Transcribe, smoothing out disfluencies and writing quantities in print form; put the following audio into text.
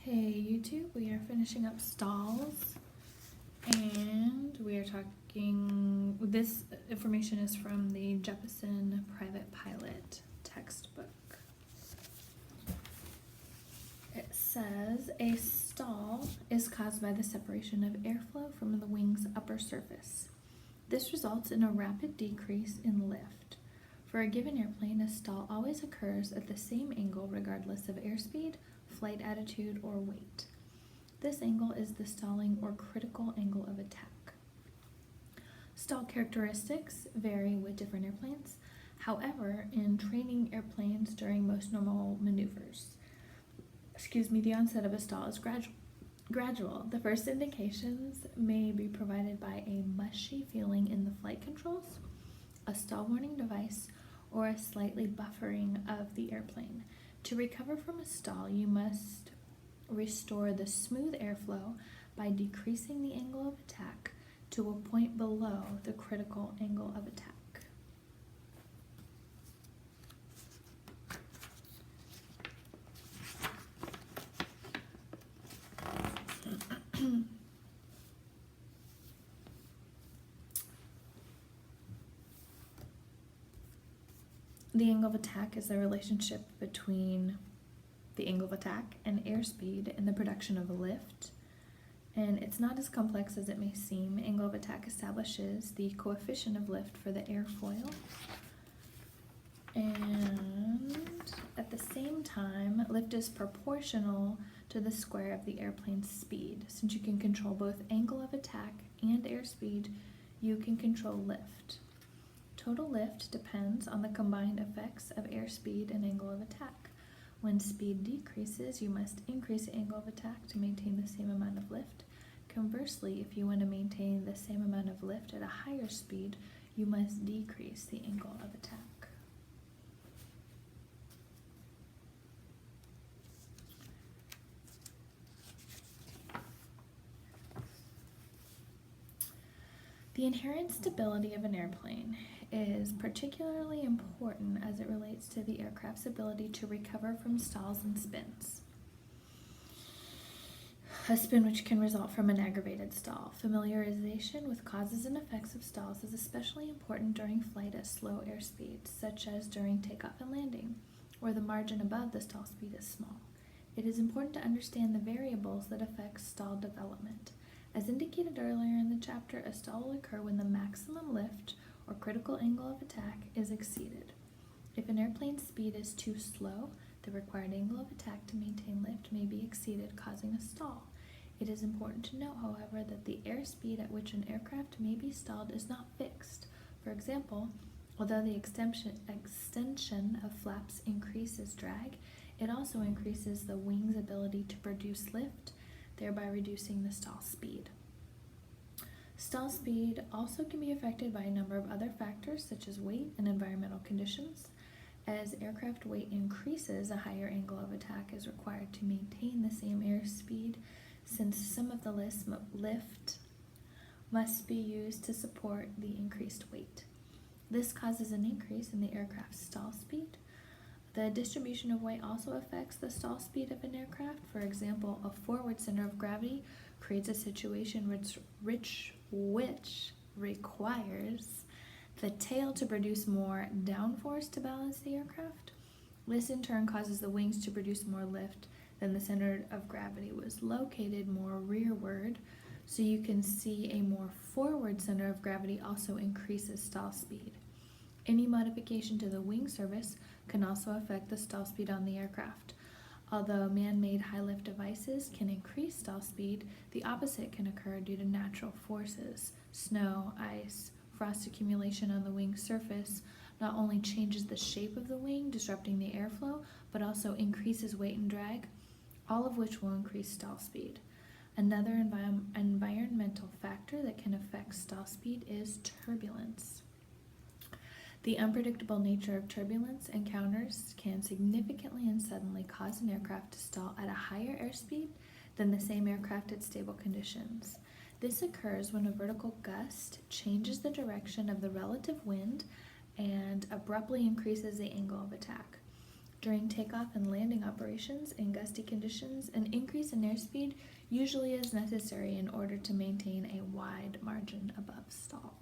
Hey YouTube, we are finishing up stalls and we are talking, this information is from the Jepessen Private Pilot textbook. It says a stall is caused by the separation of airflow from the wing's upper surface. This results in a rapid decrease in lift. For a given airplane, a stall always occurs at the same angle regardless of airspeed, flight attitude, or weight. This angle is the stalling or critical angle of attack. Stall characteristics vary with different airplanes. However, in training airplanes during most normal maneuvers, the onset of a stall is gradual. The first indications may be provided by a mushy feeling in the flight controls, a stall warning device, or a slightly buffering of the airplane. To recover from a stall, you must restore the smooth airflow by decreasing the angle of attack to a point below the critical angle of attack. The angle of attack is the relationship between the angle of attack and airspeed in the production of a lift. And it's not as complex as it may seem. Angle of attack establishes the coefficient of lift for the airfoil. And at the same time, lift is proportional to the square of the airplane's speed. Since you can control both angle of attack and airspeed, you can control lift. Total lift depends on the combined effects of airspeed and angle of attack. When speed decreases, you must increase the angle of attack to maintain the same amount of lift. Conversely, if you want to maintain the same amount of lift at a higher speed, you must decrease the angle of attack. The inherent stability of an airplane is particularly important as it relates to the aircraft's ability to recover from stalls and spins. A spin which can result from an aggravated stall. Familiarization with causes and effects of stalls is especially important during flight at slow airspeeds, such as during takeoff and landing, where the margin above the stall speed is small. It is important to understand the variables that affect stall development. As indicated earlier in the chapter, a stall will occur when the maximum lift or critical angle of attack is exceeded. If an airplane's speed is too slow, the required angle of attack to maintain lift may be exceeded, causing a stall. It is important to note, however, that the airspeed at which an aircraft may be stalled is not fixed. For example, although the extension of flaps increases drag, it also increases the wing's ability to produce lift, thereby reducing the stall speed. Stall speed also can be affected by a number of other factors such as weight and environmental conditions. As aircraft weight increases, a higher angle of attack is required to maintain the same airspeed, since some of the lift must be used to support the increased weight. This causes an increase in the aircraft's stall speed. The distribution of weight also affects the stall speed of an aircraft. For example, a forward center of gravity creates a situation which requires the tail to produce more downforce to balance the aircraft. This in turn causes the wings to produce more lift than the center of gravity was located more rearward. So you can see a more forward center of gravity also increases stall speed. Any modification to the wing surface can also affect the stall speed on the aircraft. Although man-made high-lift devices can increase stall speed, the opposite can occur due to natural forces. Snow, ice, frost accumulation on the wing surface not only changes the shape of the wing, disrupting the airflow, but also increases weight and drag, all of which will increase stall speed. Another environmental factor that can affect stall speed is turbulence. The unpredictable nature of turbulence encounters can significantly and suddenly cause an aircraft to stall at a higher airspeed than the same aircraft at stable conditions. This occurs when a vertical gust changes the direction of the relative wind and abruptly increases the angle of attack. During takeoff and landing operations in gusty conditions, an increase in airspeed usually is necessary in order to maintain a wide margin above stall.